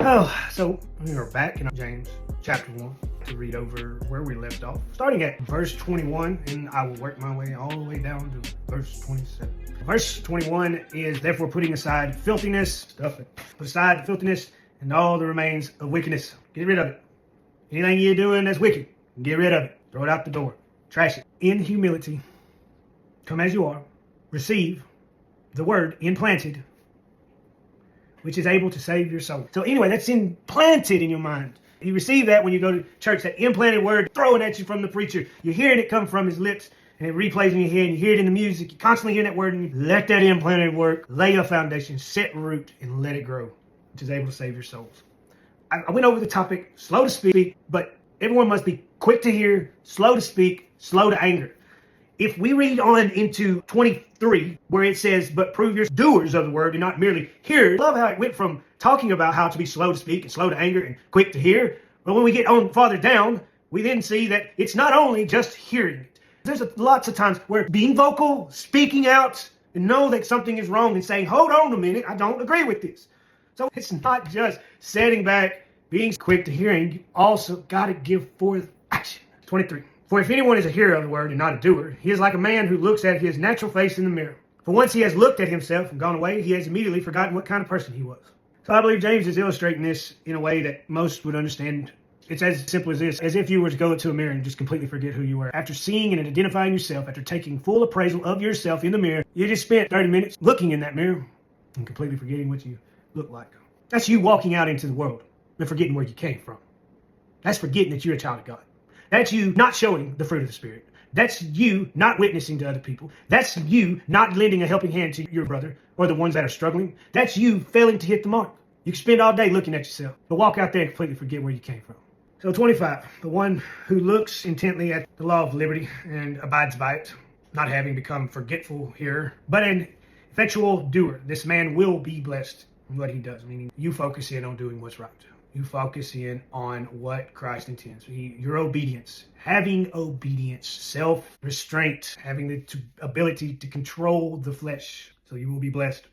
Oh, so we are back in James chapter 1 to read over where we left off, starting at verse 21, and I will work my way all the way down to verse 27. Verse 21 is, therefore putting aside filthiness, stuff it, put aside filthiness and all the remains of wickedness. Get rid of it. Anything you're doing that's wicked, get rid of it. Throw it out the door. Trash it. In humility, come as you are, receive the word implanted, which is able to save your soul. So anyway, that's implanted in your mind. You receive that when you go to church, that implanted word thrown at you from the preacher. You're hearing it come from his lips, and it replays in your head, and you hear it in the music. You're constantly hearing that word, and you let that implanted word lay a foundation, set root, and let it grow, which is able to save your souls. I went over the topic, slow to speak, but everyone must be quick to hear, slow to speak, slow to anger. If we read on into 23, where it says, but prove you're doers of the word and not merely hearers. I love how it went from talking about how to be slow to speak and slow to anger and quick to hear. But when we get on farther down, we then see that it's not only just hearing it. There's lots of times where being vocal, speaking out, and know that something is wrong and saying, hold on a minute, I don't agree with this. So it's not just sitting back, being quick to hearing. You also got to give forth action. 23. For if anyone is a hearer of the word and not a doer, he is like a man who looks at his natural face in the mirror. For once he has looked at himself and gone away, he has immediately forgotten what kind of person he was. So I believe James is illustrating this in a way that most would understand. It's as simple as this, as if you were to go to a mirror and just completely forget who you were. After seeing and identifying yourself, after taking full appraisal of yourself in the mirror, you just spent 30 minutes looking in that mirror and completely forgetting what you look like. That's you walking out into the world and forgetting where you came from. That's forgetting that you're a child of God. That's you not showing the fruit of the Spirit. That's you not witnessing to other people. That's you not lending a helping hand to your brother or the ones that are struggling. That's you failing to hit the mark. You can spend all day looking at yourself, but walk out there and completely forget where you came from. So 25, the one who looks intently at the law of liberty and abides by it, not having become forgetful here, but an effectual doer. This man will be blessed in what he does, meaning you focus in on doing what's right. You focus in on what Christ intends. Your obedience, having obedience, self-restraint, having the ability to control the flesh. So you will be blessed.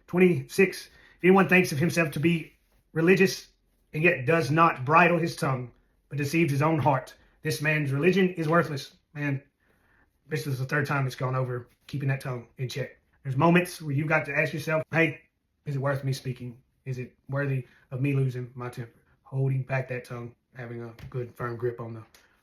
26, if anyone thinks of himself to be religious and yet does not bridle his tongue, but deceives his own heart, this man's religion is worthless. Man, this is the third time it's gone over keeping that tongue in check. There's moments where you've got to ask yourself, hey, is it worth me speaking? Is it worthy of me losing my temper? Holding back that tongue, having a good firm grip on the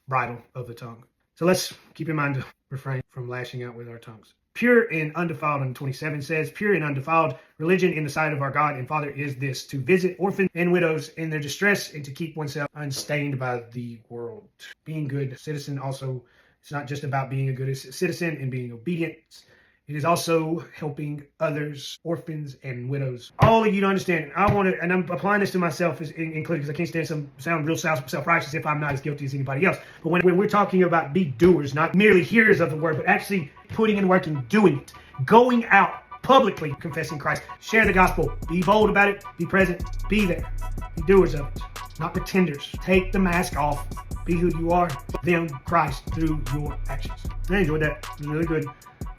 bridle of the tongue. So let's keep in mind to refrain from lashing out with our tongues. Pure and undefiled on 27 says, pure and undefiled religion in the sight of our God and Father is this, to visit orphans and widows in their distress and to keep oneself unstained by the world. Being good citizen also, it's not just about being a good citizen and being obedient. It is also helping others, orphans and widows. All of you to understand, and I'm applying this to myself included because I can't sound real self-righteous if I'm not as guilty as anybody else. But when we're talking about be doers, not merely hearers of the word, but actually putting in work and doing it, going out publicly confessing Christ, share the gospel, be bold about it, be present, be there, be doers of it, not pretenders. Take the mask off, be who you are, them Christ through your actions. I enjoyed that. It was really good.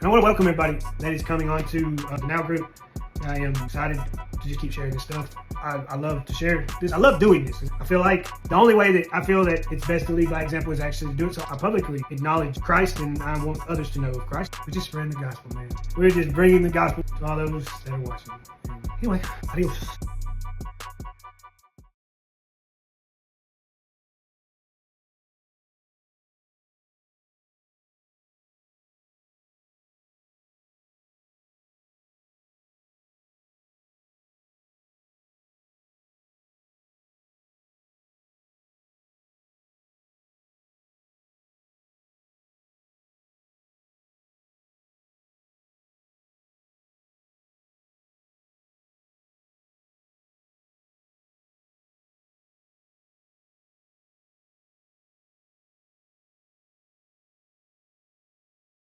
And I want to welcome everybody that is coming on to the Now group. I am excited to just keep sharing this stuff. I love to share this. I love doing this. I feel like the only way that I feel that it's best to lead by example is actually to do it. So I publicly acknowledge Christ, and I want others to know of Christ. We're just spreading the gospel, man. We're just bringing the gospel to all those that are watching. Anyway, adios.